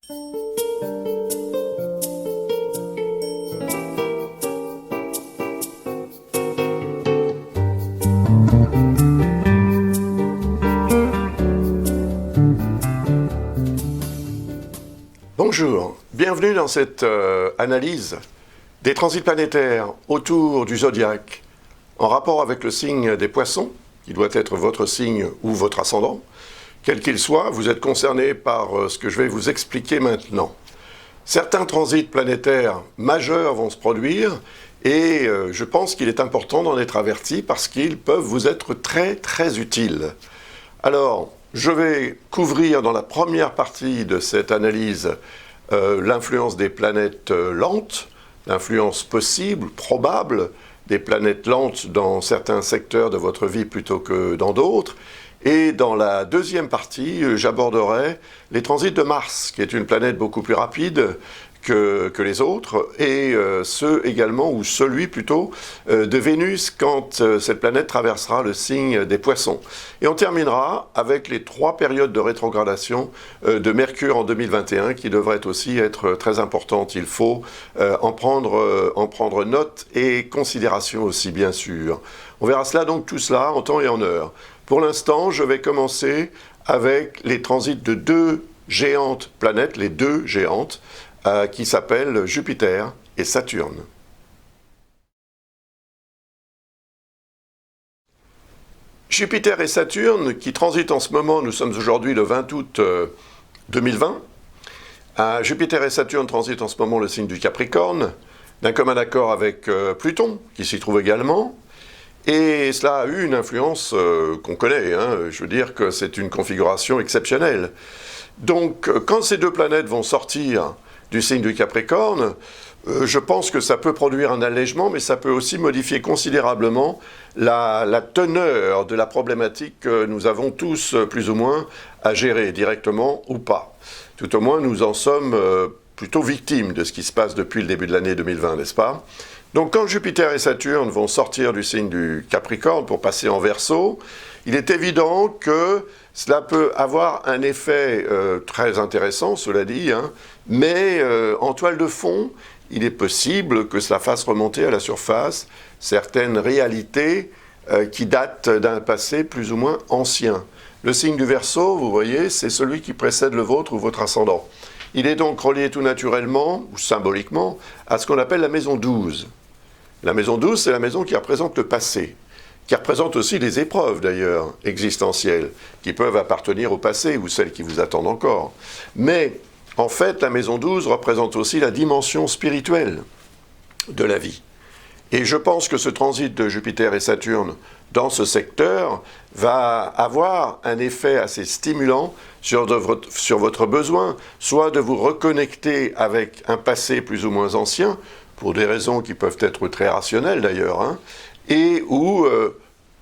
Bonjour, bienvenue dans cette analyse des transits planétaires autour du zodiaque en rapport avec le signe des poissons, qui doit être votre signe ou votre ascendant. Quel qu'il soit, vous êtes concerné par ce que je vais vous expliquer maintenant. Certains transits planétaires majeurs vont se produire et je pense qu'il est important d'en être averti parce qu'ils peuvent vous être très très utiles. Alors, je vais couvrir dans la première partie de cette analyse l'influence des planètes lentes, l'influence possible, probable, des planètes lentes dans certains secteurs de votre vie plutôt que dans d'autres. Et dans la deuxième partie, j'aborderai les transits de Mars, qui est une planète beaucoup plus rapide que les autres, et ceux également, ou celui plutôt, de Vénus quand cette planète traversera le signe des Poissons. Et on terminera avec les 3 périodes de rétrogradation de Mercure en 2021, qui devraient aussi être très importantes. Il faut en prendre note et considération aussi, bien sûr. On verra cela donc, tout cela, en temps et en heure. Pour l'instant, je vais commencer avec les transits de 2 géantes planètes, les 2 géantes, qui s'appellent Jupiter et Saturne. Jupiter et Saturne, qui transitent en ce moment, nous sommes aujourd'hui le 20 août 2020. Jupiter et Saturne transitent en ce moment le signe du Capricorne, d'un commun accord avec Pluton, qui s'y trouve également. Et cela a eu une influence qu'on connaît, je veux dire que c'est une configuration exceptionnelle. Donc, quand ces 2 planètes vont sortir du signe du Capricorne, je pense que ça peut produire un allègement, mais ça peut aussi modifier considérablement la teneur de la problématique que nous avons tous, plus ou moins, à gérer, directement ou pas. Tout au moins, nous en sommes plutôt victimes de ce qui se passe depuis le début de l'année 2020, n'est-ce pas ? Donc quand Jupiter et Saturne vont sortir du signe du Capricorne pour passer en Verseau, il est évident que cela peut avoir un effet très intéressant, cela dit, mais en toile de fond, il est possible que cela fasse remonter à la surface certaines réalités qui datent d'un passé plus ou moins ancien. Le signe du Verseau, vous voyez, c'est celui qui précède le vôtre ou votre ascendant. Il est donc relié tout naturellement, ou symboliquement, à ce qu'on appelle la maison 12. La maison 12, c'est la maison qui représente le passé, qui représente aussi les épreuves, d'ailleurs, existentielles, qui peuvent appartenir au passé ou celles qui vous attendent encore. Mais, en fait, la maison 12 représente aussi la dimension spirituelle de la vie. Et je pense que ce transit de Jupiter et Saturne dans ce secteur va avoir un effet assez stimulant sur votre besoin, soit de vous reconnecter avec un passé plus ou moins ancien, pour des raisons qui peuvent être très rationnelles d'ailleurs, et ou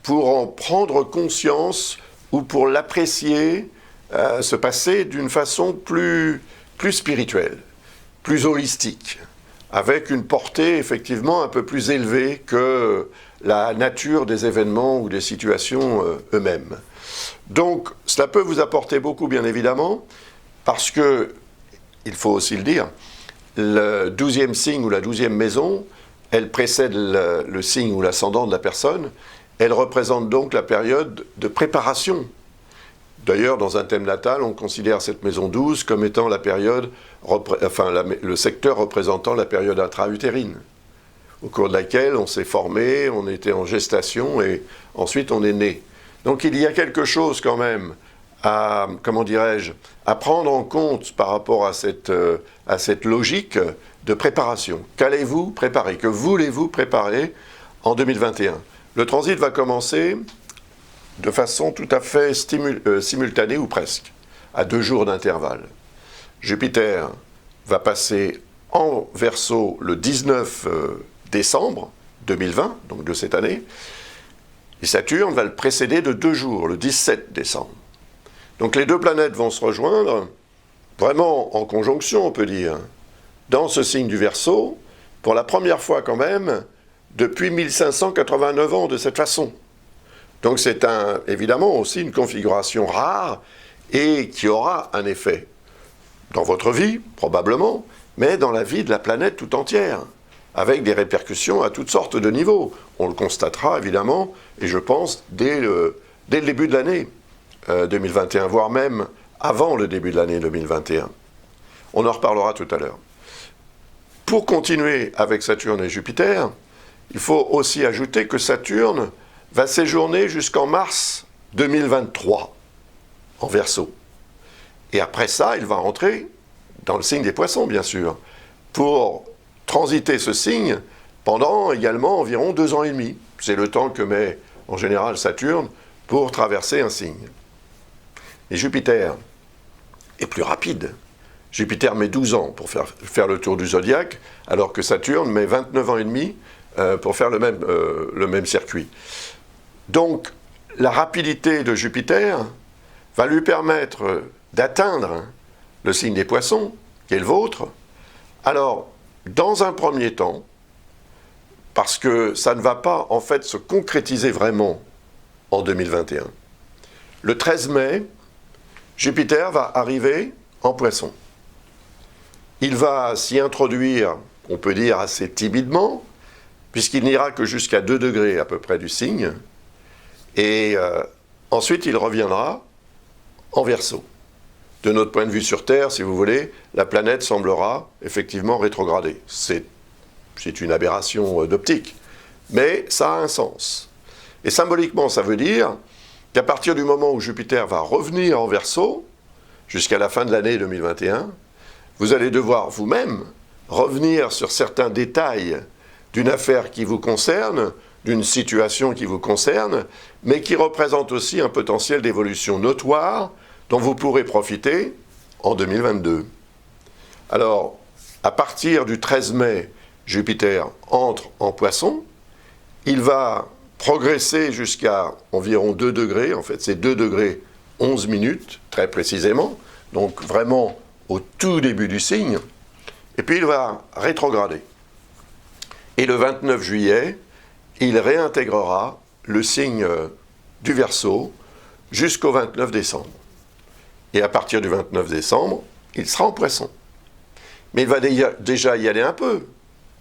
pour en prendre conscience ou pour l'apprécier, ce passé d'une façon plus spirituelle, plus holistique, avec une portée effectivement un peu plus élevée que la nature des événements ou des situations eux-mêmes. Donc cela peut vous apporter beaucoup, bien évidemment, parce que, il faut aussi le dire, le 12e signe ou la 12e maison, elle précède le signe ou l'ascendant de la personne, elle représente donc la période de préparation. D'ailleurs, dans un thème natal, on considère cette maison 12 comme étant la période, le secteur représentant la période intra-utérine, au cours de laquelle on s'est formé, on était en gestation et ensuite on est né. Donc il y a quelque chose quand même à prendre en compte par rapport à cette logique de préparation. Qu'allez-vous préparer? Que voulez-vous préparer en 2021? Le transit va commencer de façon tout à fait simultanée ou presque, à 2 jours d'intervalle. Jupiter va passer en Verseau le 19 décembre 2020, donc de cette année, et Saturne va le précéder de 2 jours, le 17 décembre. Donc les 2 planètes vont se rejoindre, vraiment en conjonction, on peut dire, dans ce signe du Verseau, pour la première fois quand même, depuis 1589 ans de cette façon. Donc c'est évidemment aussi une configuration rare et qui aura un effet. dans votre vie, probablement, mais dans la vie de la planète tout entière, avec des répercussions à toutes sortes de niveaux. On le constatera évidemment, et je pense, dès le début de l'année 2021, voire même avant le début de l'année 2021. On en reparlera tout à l'heure. Pour continuer avec Saturne et Jupiter, il faut aussi ajouter que Saturne va séjourner jusqu'en mars 2023, en Verseau. Et après ça, il va rentrer dans le signe des Poissons, bien sûr, pour transiter ce signe pendant également environ 2 ans et demi. C'est le temps que met en général Saturne pour traverser un signe. Et Jupiter est plus rapide. Jupiter met 12 ans pour faire le tour du zodiaque, alors que Saturne met 29 ans et demi pour faire le même circuit. Donc, la rapidité de Jupiter va lui permettre d'atteindre le signe des Poissons, qui est le vôtre. Alors, dans un premier temps, parce que ça ne va pas en fait se concrétiser vraiment en 2021, le 13 mai, Jupiter va arriver en Poissons. Il va s'y introduire, on peut dire assez timidement, puisqu'il n'ira que jusqu'à 2 degrés à peu près du signe, et ensuite il reviendra en Verseau. De notre point de vue sur Terre, si vous voulez, la planète semblera effectivement rétrogradée. C'est une aberration d'optique, mais ça a un sens. Et symboliquement, ça veut dire qu'à partir du moment où Jupiter va revenir en Verseau, jusqu'à la fin de l'année 2021, vous allez devoir vous-même revenir sur certains détails d'une affaire qui vous concerne, d'une situation qui vous concerne, mais qui représente aussi un potentiel d'évolution notoire dont vous pourrez profiter en 2022. Alors, à partir du 13 mai, Jupiter entre en Poissons, il va progresser jusqu'à environ 2 degrés, en fait c'est 2 degrés 11 minutes, très précisément, donc vraiment au tout début du signe, et puis il va rétrograder. Et le 29 juillet, il réintégrera le signe du Verseau jusqu'au 29 décembre. Et à partir du 29 décembre, il sera en Poissons. Mais il va déjà y aller un peu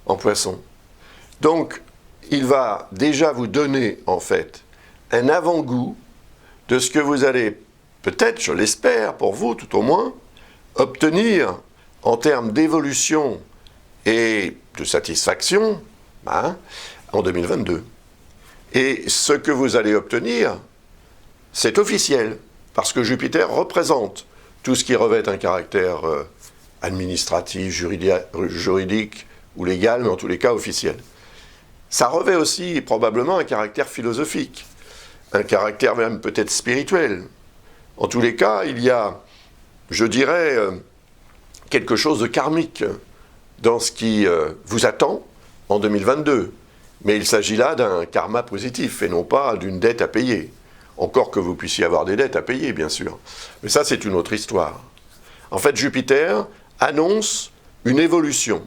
en Poissons. Donc, il va déjà vous donner, en fait, un avant-goût de ce que vous allez, peut-être, je l'espère, pour vous tout au moins, obtenir en termes d'évolution et de satisfaction en 2022. Et ce que vous allez obtenir, c'est officiel, parce que Jupiter représente tout ce qui revêt un caractère administratif, juridique ou légal, mais en tous les cas officiel. Ça revêt aussi probablement un caractère philosophique, un caractère même peut-être spirituel. En tous les cas, il y a, je dirais, quelque chose de karmique dans ce qui vous attend en 2022. Mais il s'agit là d'un karma positif et non pas d'une dette à payer. Encore que vous puissiez avoir des dettes à payer, bien sûr. Mais ça, c'est une autre histoire. En fait, Jupiter annonce une évolution.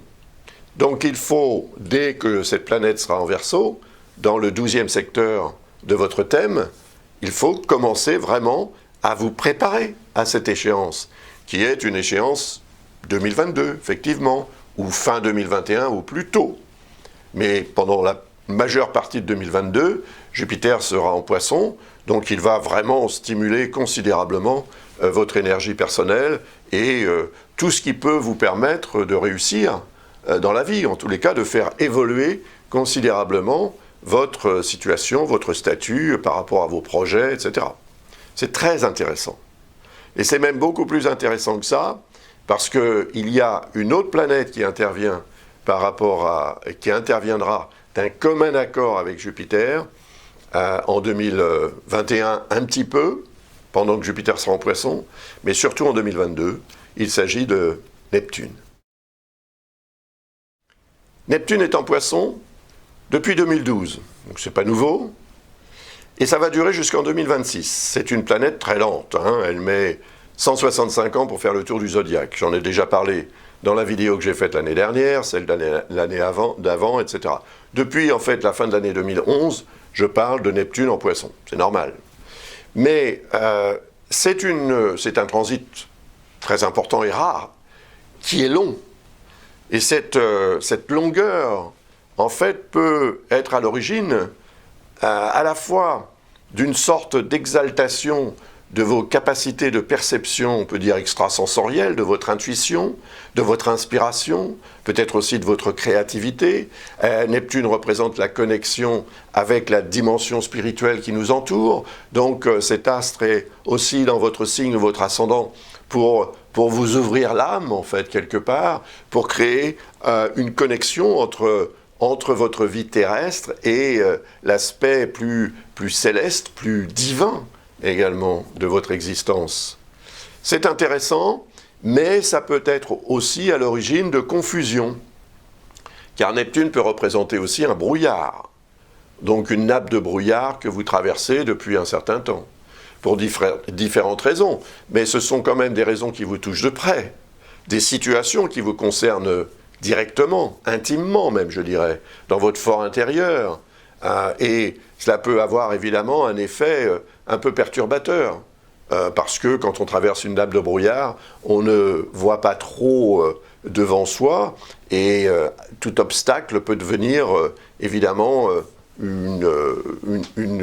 Donc il faut, dès que cette planète sera en Verseau, dans le 12e secteur de votre thème, il faut commencer vraiment à vous préparer à cette échéance, qui est une échéance 2022, effectivement, ou fin 2021, ou plus tôt. Mais pendant la majeure partie de 2022, Jupiter sera en Poissons, donc il va vraiment stimuler considérablement votre énergie personnelle et tout ce qui peut vous permettre de réussir dans la vie, en tous les cas de faire évoluer considérablement votre situation, votre statut par rapport à vos projets, etc. C'est très intéressant. Et c'est même beaucoup plus intéressant que ça, parce qu'il y a une autre planète qui intervient qui interviendra d'un commun accord avec Jupiter en 2021 un petit peu, pendant que Jupiter sera en Poissons, mais surtout en 2022, il s'agit de Neptune. Neptune est en Poissons depuis 2012, donc c'est pas nouveau, et ça va durer jusqu'en 2026. C'est une planète très lente, elle met 165 ans pour faire le tour du zodiaque. J'en ai déjà parlé dans la vidéo que j'ai faite l'année dernière, celle d'année d'avant, etc. Depuis en fait la fin de l'année 2011, je parle de Neptune en Poissons, c'est normal. Mais c'est un transit très important et rare, qui est long. Et cette longueur, en fait, peut être à l'origine à la fois d'une sorte d'exaltation de vos capacités de perception, on peut dire extrasensorielles, de votre intuition, de votre inspiration, peut-être aussi de votre créativité. Neptune représente la connexion avec la dimension spirituelle qui nous entoure. Donc cet astre est aussi dans votre signe, votre ascendant, pour vous ouvrir l'âme, en fait, quelque part, pour créer une connexion entre votre vie terrestre et l'aspect plus céleste, plus divin également de votre existence. C'est intéressant, mais ça peut être aussi à l'origine de confusion, car Neptune peut représenter aussi un brouillard, donc une nappe de brouillard que vous traversez depuis un certain temps, pour différentes raisons, mais ce sont quand même des raisons qui vous touchent de près, des situations qui vous concernent directement, intimement même, je dirais, dans votre fort intérieur. Et cela peut avoir évidemment un effet un peu perturbateur, parce que quand on traverse une nappe de brouillard, on ne voit pas trop devant soi, et tout obstacle peut devenir évidemment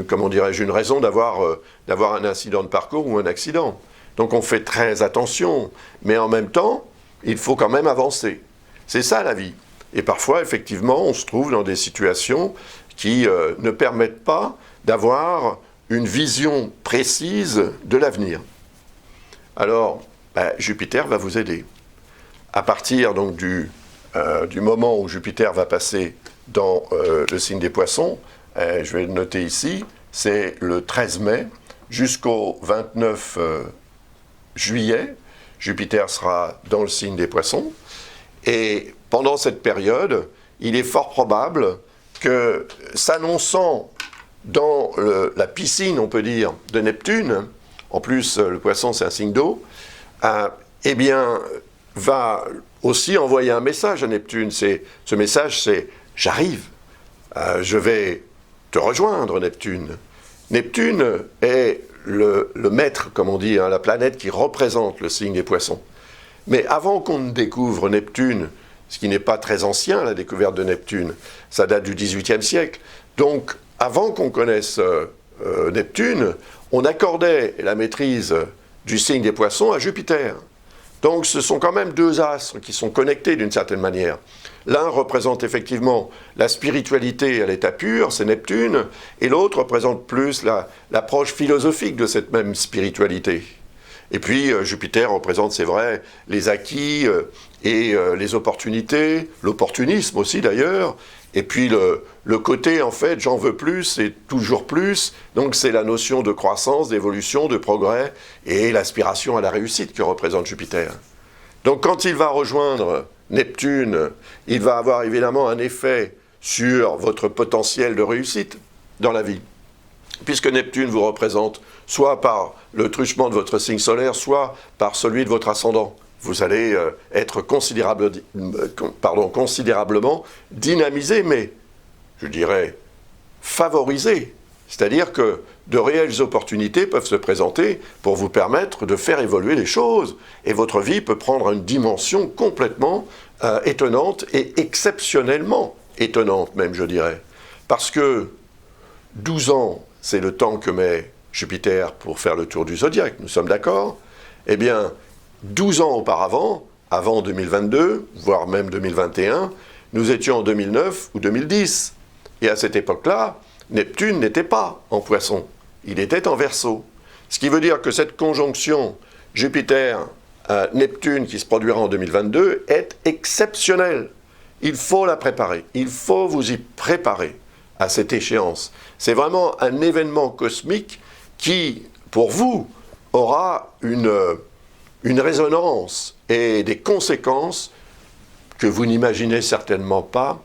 comment dirais-je, une raison d'avoir un incident de parcours ou un accident. Donc on fait très attention, mais en même temps, il faut quand même avancer. C'est ça la vie. Et parfois, effectivement, on se trouve dans des situations qui ne permettent pas d'avoir une vision précise de l'avenir. Alors, Jupiter va vous aider. À partir donc du moment où Jupiter va passer dans le signe des Poissons, je vais le noter ici, c'est le 13 mai jusqu'au 29 juillet, Jupiter sera dans le signe des Poissons, et pendant cette période, il est fort probable que, s'annonçant dans la piscine, on peut dire, de Neptune, en plus le Poisson c'est un signe d'eau, eh bien, va aussi envoyer un message à Neptune. Ce message c'est « j'arrive, je vais te rejoindre Neptune ». Neptune est le maître, comme on dit, la planète qui représente le signe des Poissons. Mais avant qu'on ne découvre Neptune, ce qui n'est pas très ancien, la découverte de Neptune, ça date du XVIIIe siècle, donc avant qu'on connaisse Neptune, on accordait la maîtrise du signe des Poissons à Jupiter. Donc ce sont quand même deux astres qui sont connectés d'une certaine manière. L'un représente effectivement la spiritualité à l'état pur, c'est Neptune, et l'autre représente plus l'approche philosophique de cette même spiritualité. Et puis Jupiter représente, c'est vrai, les acquis et les opportunités, l'opportunisme aussi d'ailleurs, et puis le côté en fait j'en veux plus et toujours plus, donc c'est la notion de croissance, d'évolution, de progrès et l'aspiration à la réussite que représente Jupiter. Donc quand il va rejoindre Neptune, il va avoir évidemment un effet sur votre potentiel de réussite dans la vie, puisque Neptune vous représente soit par le truchement de votre signe solaire, soit par celui de votre ascendant. Vous allez être considérablement dynamisé, mais je dirais favorisé. C'est-à-dire que de réelles opportunités peuvent se présenter pour vous permettre de faire évoluer les choses. Et votre vie peut prendre une dimension complètement étonnante et exceptionnellement étonnante même, je dirais. Parce que 12 ans, c'est le temps que met Jupiter pour faire le tour du zodiaque, nous sommes d'accord? Eh bien, 12 ans auparavant, avant 2022, voire même 2021, nous étions en 2009 ou 2010. Et à cette époque-là, Neptune n'était pas en Poisson, il était en Verseau. Ce qui veut dire que cette conjonction Jupiter-Neptune qui se produira en 2022 est exceptionnelle. Il faut la préparer, il faut vous y préparer à cette échéance. C'est vraiment un événement cosmique qui, pour vous, aura une résonance et des conséquences que vous n'imaginez certainement pas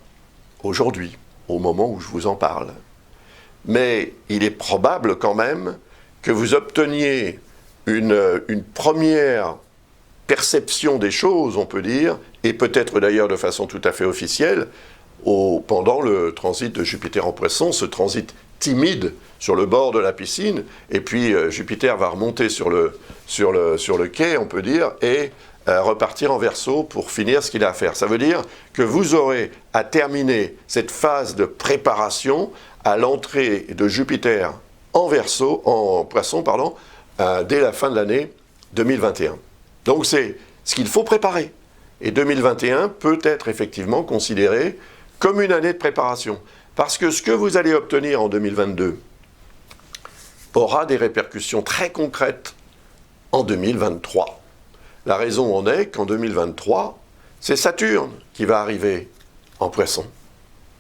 aujourd'hui, au moment où je vous en parle. Mais il est probable quand même que vous obteniez une première perception des choses, on peut dire, et peut-être d'ailleurs de façon tout à fait officielle, pendant le transit de Jupiter en Poisson, ce transit timide sur le bord de la piscine, et puis Jupiter va remonter sur le quai, on peut dire, et repartir en Verseau pour finir ce qu'il a à faire. Ça veut dire que vous aurez à terminer cette phase de préparation à l'entrée de Jupiter en Poisson, dès la fin de l'année 2021. Donc c'est ce qu'il faut préparer. Et 2021 peut être effectivement considéré comme une année de préparation. Parce que ce que vous allez obtenir en 2022 aura des répercussions très concrètes en 2023. La raison en est qu'en 2023, c'est Saturne qui va arriver en Poisson.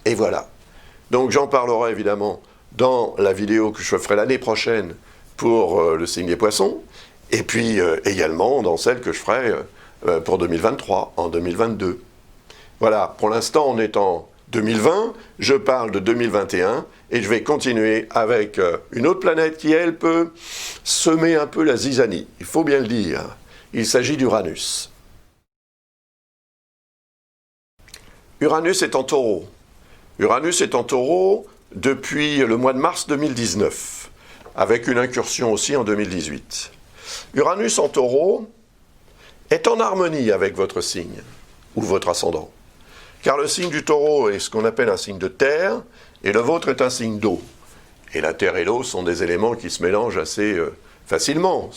Et voilà. Donc j'en parlerai évidemment dans la vidéo que je ferai l'année prochaine pour le signe des Poissons, et puis également dans celle que je ferai pour 2023, en 2022. Voilà, pour l'instant on est en 2020, je parle de 2021, et je vais continuer avec une autre planète qui, elle, peut semer un peu la zizanie, il faut bien le dire. Il s'agit d'Uranus. Uranus est en Taureau. Uranus est en Taureau depuis le mois de mars 2019, avec une incursion aussi en 2018. Uranus en Taureau est en harmonie avec votre signe, ou votre ascendant. Car le signe du Taureau est ce qu'on appelle un signe de terre, et le vôtre est un signe d'eau. Et la terre et l'eau sont des éléments qui se mélangent assez facilement,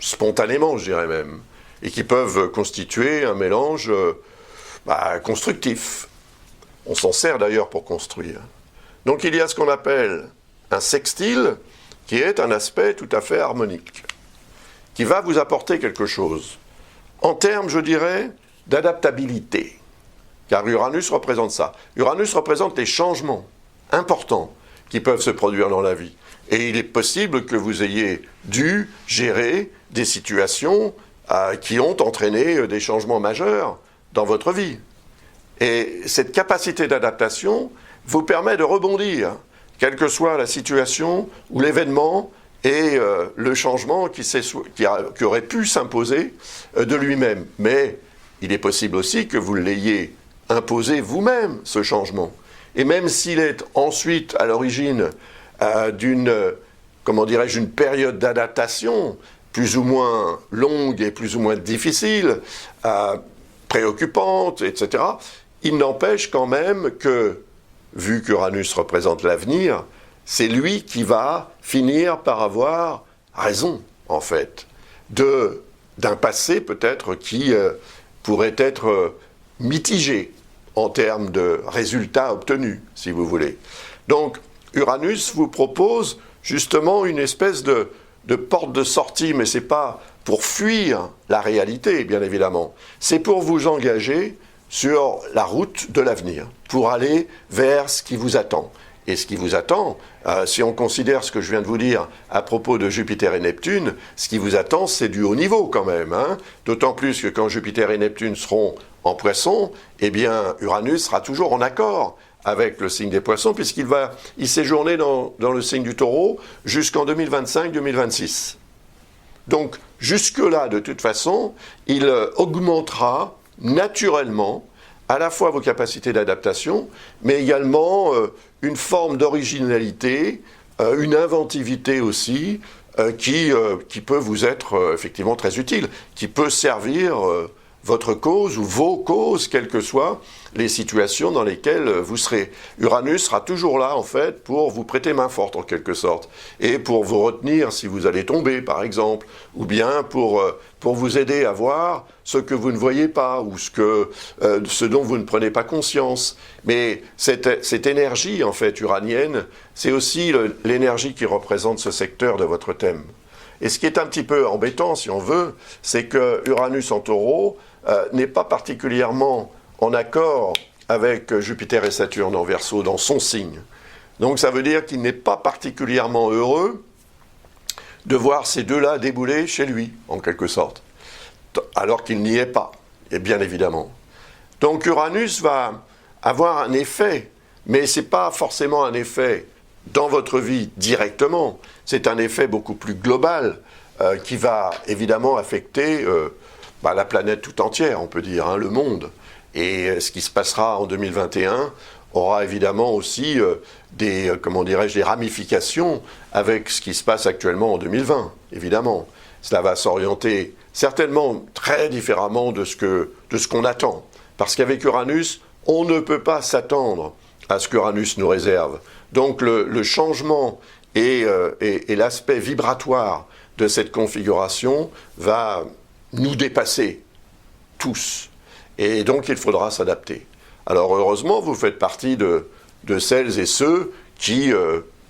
spontanément je dirais même, et qui peuvent constituer un mélange constructif. On s'en sert d'ailleurs pour construire. Donc il y a ce qu'on appelle un sextile, qui est un aspect tout à fait harmonique, qui va vous apporter quelque chose, en termes, je dirais, d'adaptabilité. Car Uranus représente ça. Uranus représente les changements importants qui peuvent se produire dans la vie. Et il est possible que vous ayez dû gérer des situations qui ont entraîné des changements majeurs dans votre vie. Et cette capacité d'adaptation vous permet de rebondir, quelle que soit la situation ou l'événement et le changement qui aurait pu s'imposer de lui-même. Mais il est possible aussi que vous l'ayez imposé vous-même, ce changement. Et même s'il est ensuite à l'origine d'une période d'adaptation plus ou moins longue et plus ou moins difficile, préoccupante, etc., il n'empêche quand même que, vu qu'Uranus représente l'avenir, c'est lui qui va finir par avoir raison, en fait, d'un passé peut-être qui pourrait être mitigé en termes de résultats obtenus, si vous voulez. Donc, Uranus vous propose justement une espèce de porte de sortie, mais ce n'est pas pour fuir la réalité, bien évidemment. C'est pour vous engager sur la route de l'avenir, pour aller vers ce qui vous attend. Et ce qui vous attend, si on considère ce que je viens de vous dire à propos de Jupiter et Neptune, ce qui vous attend, c'est du haut niveau quand même. D'autant plus que quand Jupiter et Neptune seront en Poisson, eh bien Uranus sera toujours en accord avec le signe des Poissons, puisqu'il va y séjourner dans le signe du Taureau jusqu'en 2025-2026. Donc jusque-là, de toute façon, il augmentera naturellement à la fois vos capacités d'adaptation, mais également une forme d'originalité, une inventivité aussi, qui peut vous être effectivement très utile, qui peut servir votre cause ou vos causes, quelles que soient les situations dans lesquelles vous serez. Uranus sera toujours là, en fait, pour vous prêter main forte, en quelque sorte, et pour vous retenir si vous allez tomber, par exemple, ou bien pour vous aider à voir ce que vous ne voyez pas, ou ce dont vous ne prenez pas conscience. Mais cette énergie, en fait, uranienne, c'est aussi l'énergie qui représente ce secteur de votre thème. Et ce qui est un petit peu embêtant, si on veut, c'est que Uranus en Taureau n'est pas particulièrement en accord avec Jupiter et Saturne en Verseau dans son signe. Donc ça veut dire qu'il n'est pas particulièrement heureux de voir ces deux-là débouler chez lui, en quelque sorte, alors qu'il n'y est pas, et bien évidemment. Donc Uranus va avoir un effet, mais ce n'est pas forcément un effet dans votre vie directement, c'est un effet beaucoup plus global qui va évidemment affecter la planète tout entière, on peut dire, le monde. Et ce qui se passera en 2021 aura évidemment aussi des ramifications avec ce qui se passe actuellement en 2020, évidemment. Cela va s'orienter certainement très différemment de ce qu'on attend. Parce qu'avec Uranus, on ne peut pas s'attendre à ce qu'Uranus nous réserve. Donc le changement et l'aspect vibratoire de cette configuration va nous dépasser tous. Et donc il faudra s'adapter. Alors heureusement, vous faites partie de celles et ceux qui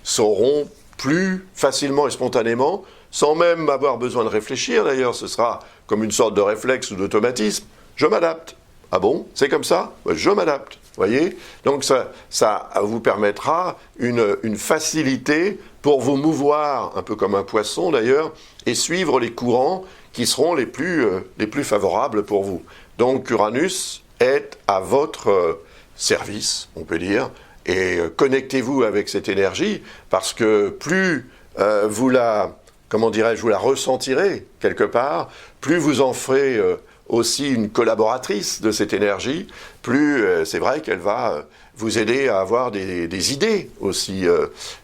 sauront plus facilement et spontanément, sans même avoir besoin de réfléchir, d'ailleurs ce sera comme une sorte de réflexe ou d'automatisme, je m'adapte. Ah bon, c'est comme ça? Je m'adapte. Voyez? Donc ça vous permettra une facilité pour vous mouvoir, un peu comme un poisson d'ailleurs, et suivre les courants qui seront les plus favorables pour vous. Donc Uranus est à votre service, on peut dire, et connectez-vous avec cette énergie, parce que plus vous la ressentirez quelque part, plus vous en ferez aussi une collaboratrice de cette énergie, plus c'est vrai qu'elle va vous aider à avoir des idées aussi,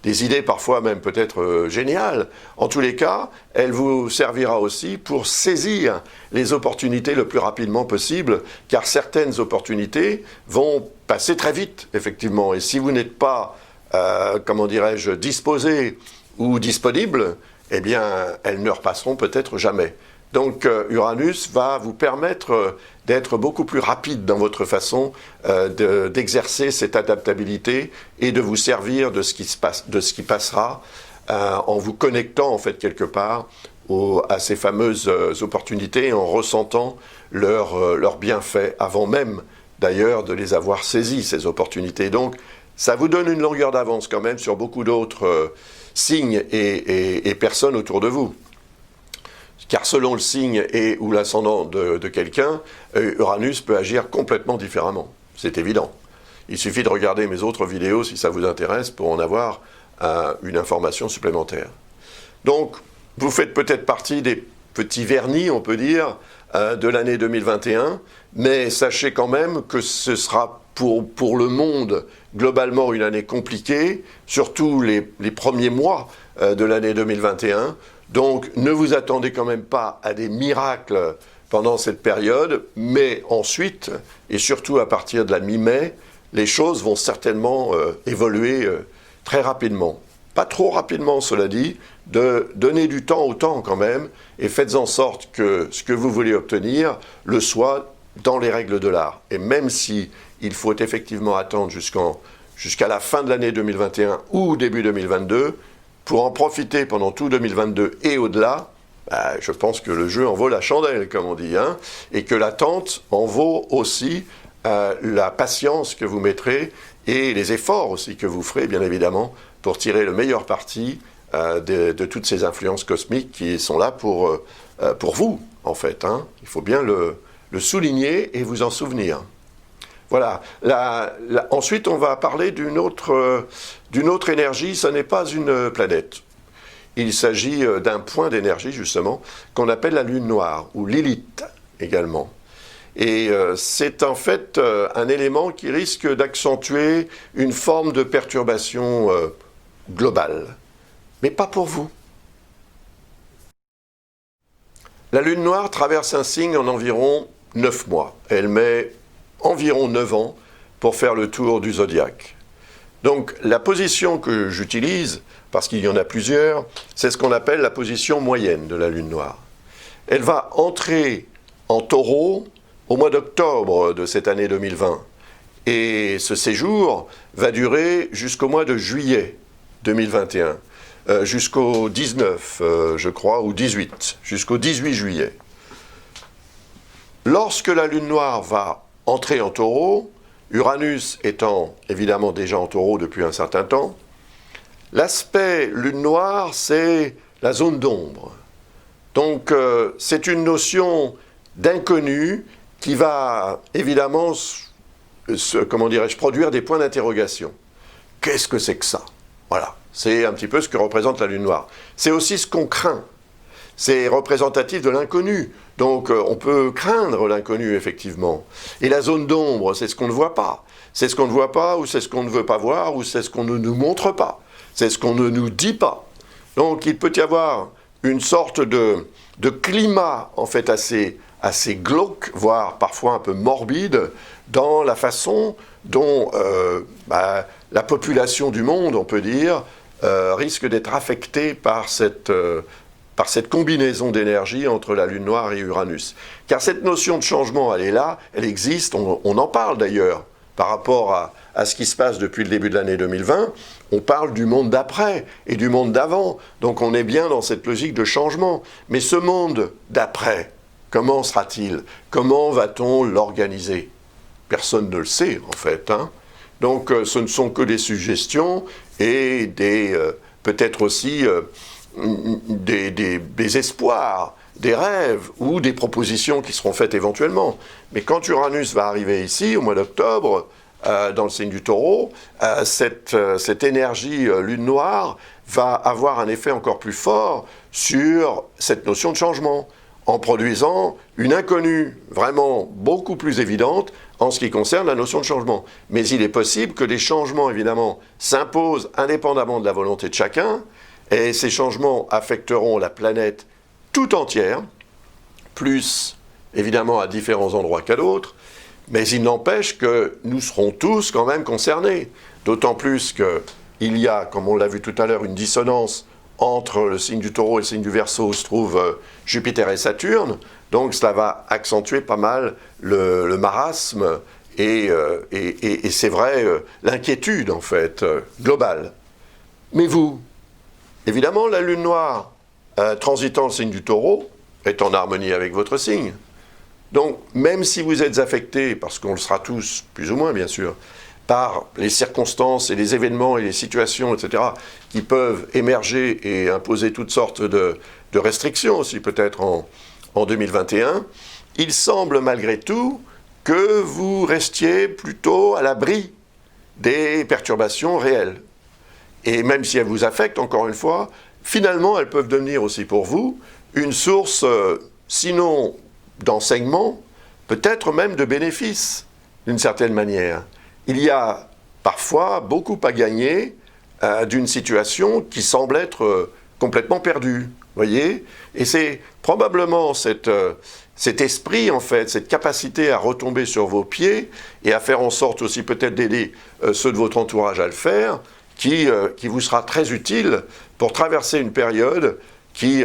des idées parfois même peut-être géniales. En tous les cas, elle vous servira aussi pour saisir les opportunités le plus rapidement possible, car certaines opportunités vont passer très vite, effectivement. Et si vous n'êtes pas, disposé ou disponible, eh bien, elles ne repasseront peut-être jamais. Donc Uranus va vous permettre d'être beaucoup plus rapide dans votre façon d'exercer cette adaptabilité et de vous servir de ce qui passera en vous connectant en fait quelque part à ces fameuses opportunités, en ressentant leurs bienfaits avant même d'ailleurs de les avoir saisies, ces opportunités. Donc ça vous donne une longueur d'avance quand même sur beaucoup d'autres signes et personnes autour de vous. Car selon le signe ou l'ascendant de quelqu'un, Uranus peut agir complètement différemment. C'est évident. Il suffit de regarder mes autres vidéos si ça vous intéresse pour en avoir une information supplémentaire. Donc, vous faites peut-être partie des petits vernis, on peut dire, de l'année 2021, mais sachez quand même que ce sera pour le monde globalement une année compliquée, surtout les premiers mois de l'année 2021. Donc ne vous attendez quand même pas à des miracles pendant cette période, mais ensuite, et surtout à partir de la mi-mai, les choses vont certainement évoluer très rapidement. Pas trop rapidement, cela dit, de donner du temps au temps quand même, et faites en sorte que ce que vous voulez obtenir le soit dans les règles de l'art. Et même si il faut effectivement attendre jusqu'à la fin de l'année 2021 ou début 2022, pour en profiter pendant tout 2022 et au-delà, je pense que le jeu en vaut la chandelle, comme on dit, hein, et que l'attente en vaut aussi la patience que vous mettrez et les efforts aussi que vous ferez, bien évidemment, pour tirer le meilleur parti de toutes ces influences cosmiques qui sont là pour vous, en fait. Hein. Il faut bien le souligner et vous en souvenir. Voilà. Ensuite, on va parler d'une autre énergie. Ce n'est pas une planète. Il s'agit d'un point d'énergie, justement, qu'on appelle la Lune noire, ou Lilith également. Et c'est en fait un élément qui risque d'accentuer une forme de perturbation globale. Mais pas pour vous. La Lune noire traverse un signe en environ 9 mois. Elle met environ 9 ans pour faire le tour du zodiaque. Donc la position que j'utilise, parce qu'il y en a plusieurs, c'est ce qu'on appelle la position moyenne de la Lune noire. Elle va entrer en Taureau au mois d'octobre de cette année 2020. Et ce séjour va durer jusqu'au mois de juillet 2021, jusqu'au 19, je crois, ou 18, jusqu'au 18 juillet. Lorsque la Lune noire va entrer en Taureau, Uranus étant évidemment déjà en Taureau depuis un certain temps, l'aspect Lune noire, c'est la zone d'ombre. Donc c'est une notion d'inconnu qui va évidemment produire des points d'interrogation. Qu'est-ce que c'est que ça? Voilà, c'est un petit peu ce que représente la Lune noire. C'est aussi ce qu'on craint. C'est représentatif de l'inconnu, Donc on peut craindre l'inconnu, effectivement. Et la zone d'ombre, c'est ce qu'on ne voit pas. C'est ce qu'on ne voit pas, ou c'est ce qu'on ne veut pas voir, ou c'est ce qu'on ne nous montre pas. C'est ce qu'on ne nous dit pas. Donc il peut y avoir une sorte de climat, en fait, assez glauque, voire parfois un peu morbide, dans la façon dont la population du monde, on peut dire, risque d'être affectée par cette combinaison d'énergie entre la Lune noire et Uranus. Car cette notion de changement, elle est là, elle existe, on en parle d'ailleurs par rapport à ce qui se passe depuis le début de l'année 2020. On parle du monde d'après et du monde d'avant, donc on est bien dans cette logique de changement. Mais ce monde d'après, comment sera-t-il? Comment va-t-on l'organiser? Personne ne le sait, en fait. Donc ce ne sont que des suggestions et peut-être aussi des espoirs, des rêves ou des propositions qui seront faites éventuellement. Mais quand Uranus va arriver ici, au mois d'octobre, dans le signe du Taureau, cette énergie lune noire va avoir un effet encore plus fort sur cette notion de changement, en produisant une inconnue vraiment beaucoup plus évidente en ce qui concerne la notion de changement. Mais il est possible que des changements, évidemment, s'imposent indépendamment de la volonté de chacun, et ces changements affecteront la planète tout entière, plus évidemment à différents endroits qu'à d'autres, mais il n'empêche que nous serons tous quand même concernés. D'autant plus qu'il y a, comme on l'a vu tout à l'heure, une dissonance entre le signe du Taureau et le signe du Verseau, où se trouvent Jupiter et Saturne. Donc cela va accentuer pas mal le marasme et c'est vrai, l'inquiétude en fait, globale. Mais vous, évidemment, la Lune noire transitant le signe du Taureau est en harmonie avec votre signe. Donc, même si vous êtes affectés, parce qu'on le sera tous, plus ou moins bien sûr, par les circonstances et les événements et les situations, etc., qui peuvent émerger et imposer toutes sortes de restrictions aussi peut-être en 2021, il semble malgré tout que vous restiez plutôt à l'abri des perturbations réelles. Et même si elles vous affectent, encore une fois, finalement, elles peuvent devenir aussi pour vous une source, sinon d'enseignement, peut-être même de bénéfices, d'une certaine manière. Il y a parfois beaucoup à gagner d'une situation qui semble être complètement perdue, voyez ? Et c'est probablement cet esprit, en fait, cette capacité à retomber sur vos pieds et à faire en sorte aussi peut-être d'aider ceux de votre entourage à le faire, qui vous sera très utile pour traverser une période qui,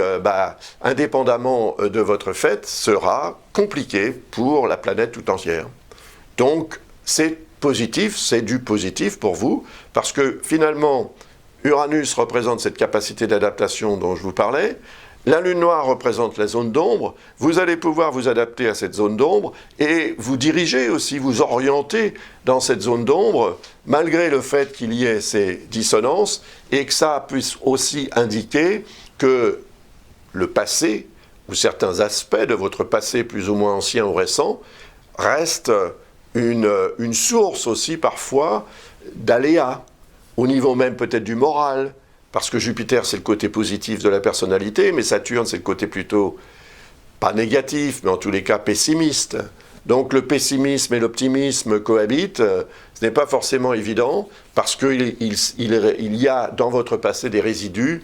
indépendamment de votre fête, sera compliquée pour la planète tout entière. Donc, c'est positif, c'est du positif pour vous, parce que finalement, Uranus représente cette capacité d'adaptation dont je vous parlais, la Lune noire représente la zone d'ombre, vous allez pouvoir vous adapter à cette zone d'ombre et vous diriger aussi, vous orienter dans cette zone d'ombre, malgré le fait qu'il y ait ces dissonances et que ça puisse aussi indiquer que le passé, ou certains aspects de votre passé plus ou moins ancien ou récent, restent une source aussi parfois d'aléas, au niveau même peut-être du moral, parce que Jupiter c'est le côté positif de la personnalité, mais Saturne c'est le côté plutôt, pas négatif, mais en tous les cas pessimiste. Donc le pessimisme et l'optimisme cohabitent, ce n'est pas forcément évident, parce qu'il y a dans votre passé des résidus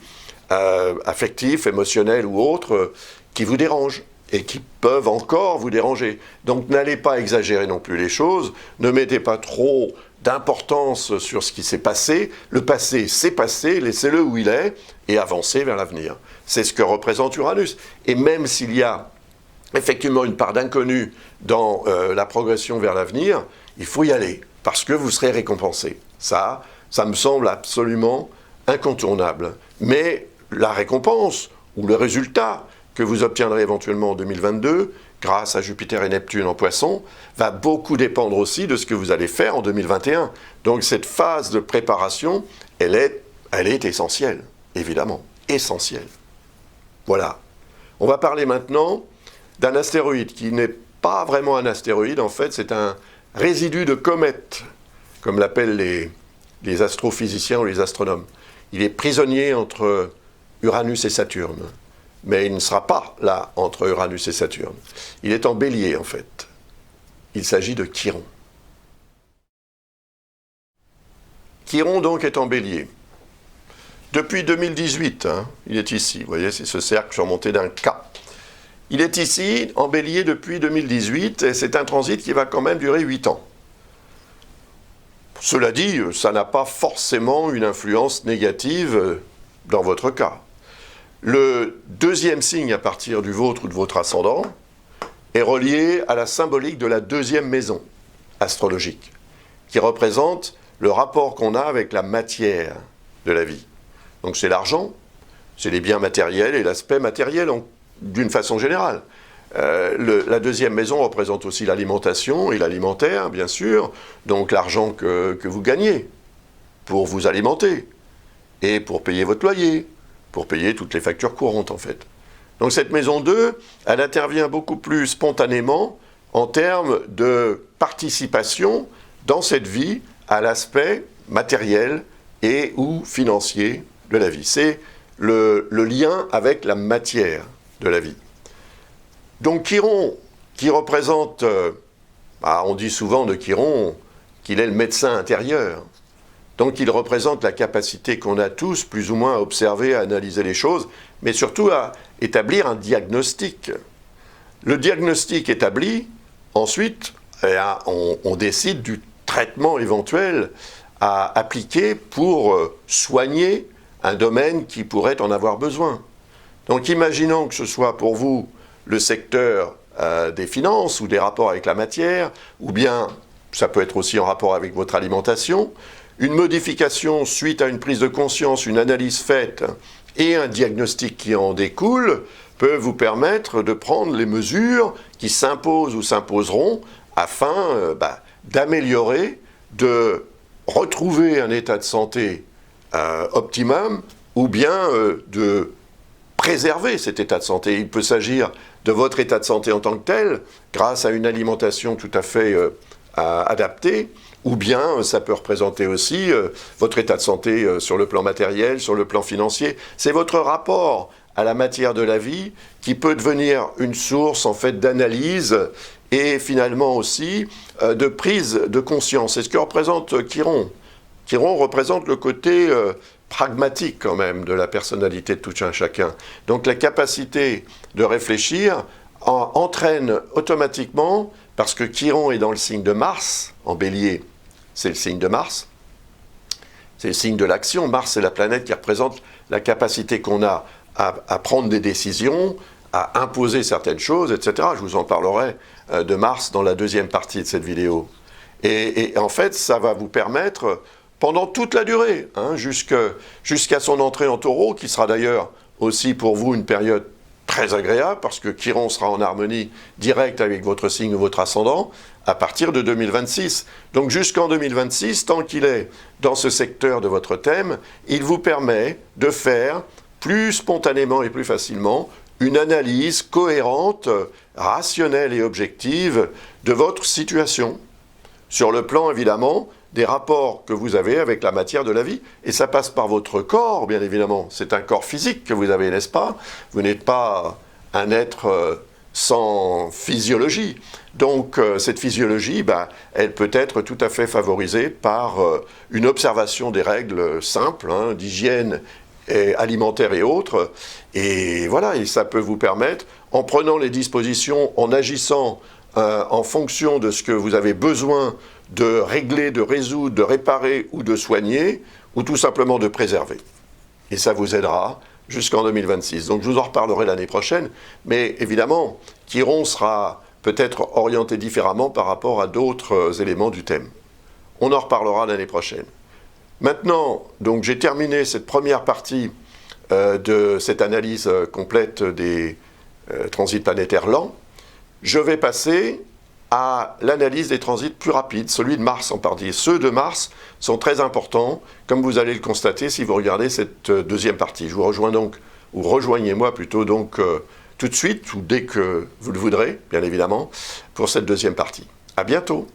affectifs, émotionnels ou autres, qui vous dérangent et qui peuvent encore vous déranger. Donc n'allez pas exagérer non plus les choses, ne mettez pas trop d'importance sur ce qui s'est passé. Le passé, c'est passé, laissez-le où il est et avancez vers l'avenir. C'est ce que représente Uranus. Et même s'il y a effectivement une part d'inconnu dans la progression vers l'avenir, il faut y aller, parce que vous serez récompensé. Ça me semble absolument incontournable. Mais la récompense, ou le résultat que vous obtiendrez éventuellement en 2022, grâce à Jupiter et Neptune en Poisson, va beaucoup dépendre aussi de ce que vous allez faire en 2021. Donc cette phase de préparation, elle est essentielle, évidemment, essentielle. Voilà. On va parler maintenant d'un astéroïde qui n'est pas vraiment un astéroïde, en fait, c'est un résidu de comète, comme l'appellent les astrophysiciens ou les astronomes. Il est prisonnier entre Uranus et Saturne. mais il ne sera pas là entre Uranus et Saturne. Il est en Bélier en fait. Il s'agit de Chiron. Chiron donc est en Bélier. Depuis 2018, il est ici. Vous voyez, c'est ce cercle surmonté d'un K. Il est ici, en Bélier, depuis 2018, et c'est un transit qui va quand même durer 8 ans. Cela dit, ça n'a pas forcément une influence négative dans votre cas. Le deuxième signe à partir du vôtre ou de votre ascendant est relié à la symbolique de la deuxième maison astrologique, qui représente le rapport qu'on a avec la matière de la vie. Donc c'est l'argent, c'est les biens matériels et l'aspect matériel d'une façon générale. La deuxième maison représente aussi l'alimentation et l'alimentaire, bien sûr, donc l'argent que vous gagnez pour vous alimenter et pour payer votre loyer, pour payer toutes les factures courantes en fait. Donc cette maison 2, elle intervient beaucoup plus spontanément en termes de participation dans cette vie à l'aspect matériel et ou financier de la vie. C'est le lien avec la matière de la vie. Donc Chiron, qui représente, on dit souvent de Chiron qu'il est le médecin intérieur. Donc il représente la capacité qu'on a tous, plus ou moins, à observer, à analyser les choses, mais surtout à établir un diagnostic. Le diagnostic établi, ensuite, on décide du traitement éventuel à appliquer pour soigner un domaine qui pourrait en avoir besoin. Donc imaginons que ce soit pour vous le secteur des finances ou des rapports avec la matière, ou bien ça peut être aussi en rapport avec votre alimentation, une modification suite à une prise de conscience, une analyse faite et un diagnostic qui en découle peuvent vous permettre de prendre les mesures qui s'imposent ou s'imposeront afin d'améliorer, de retrouver un état de santé optimum ou bien de préserver cet état de santé. Il peut s'agir de votre état de santé en tant que tel, grâce à une alimentation tout à fait adaptée, ou bien ça peut représenter aussi votre état de santé sur le plan matériel, sur le plan financier. C'est votre rapport à la matière de la vie qui peut devenir une source en fait d'analyse et finalement aussi de prise de conscience. C'est ce que représente Chiron. Chiron représente le côté pragmatique quand même de la personnalité de tout un chacun. Donc la capacité de réfléchir entraîne automatiquement, parce que Chiron est dans le signe de Mars, en Bélier, c'est le signe de Mars, c'est le signe de l'action. Mars, c'est la planète qui représente la capacité qu'on a à prendre des décisions, à imposer certaines choses, etc. Je vous en parlerai de Mars dans la deuxième partie de cette vidéo. Et en fait, ça va vous permettre, pendant toute la durée, jusqu'à son entrée en Taureau, qui sera d'ailleurs aussi pour vous une période très agréable, parce que Chiron sera en harmonie directe avec votre signe ou votre ascendant, à partir de 2026. Donc jusqu'en 2026, tant qu'il est dans ce secteur de votre thème, il vous permet de faire plus spontanément et plus facilement une analyse cohérente, rationnelle et objective de votre situation, sur le plan évidemment des rapports que vous avez avec la matière de la vie. Et ça passe par votre corps, bien évidemment. C'est un corps physique que vous avez, n'est-ce pas? Vous n'êtes pas un être sans physiologie. Donc cette physiologie, elle peut être tout à fait favorisée par une observation des règles simples, d'hygiène alimentaire et autres. Et voilà, et ça peut vous permettre, en prenant les dispositions, en agissant en fonction de ce que vous avez besoin de régler, de résoudre, de réparer ou de soigner, ou tout simplement de préserver. Et ça vous aidera jusqu'en 2026. Donc je vous en reparlerai l'année prochaine, mais évidemment, Chiron sera peut-être orienté différemment par rapport à d'autres éléments du thème. On en reparlera l'année prochaine. Maintenant, donc j'ai terminé cette première partie de cette analyse complète des transits planétaires lents. Je vais passer à l'analyse des transits plus rapides, celui de Mars en particulier. Ceux de Mars sont très importants, comme vous allez le constater si vous regardez cette deuxième partie. Je vous rejoins donc, ou rejoignez-moi plutôt donc tout de suite, ou dès que vous le voudrez, bien évidemment, pour cette deuxième partie. À bientôt.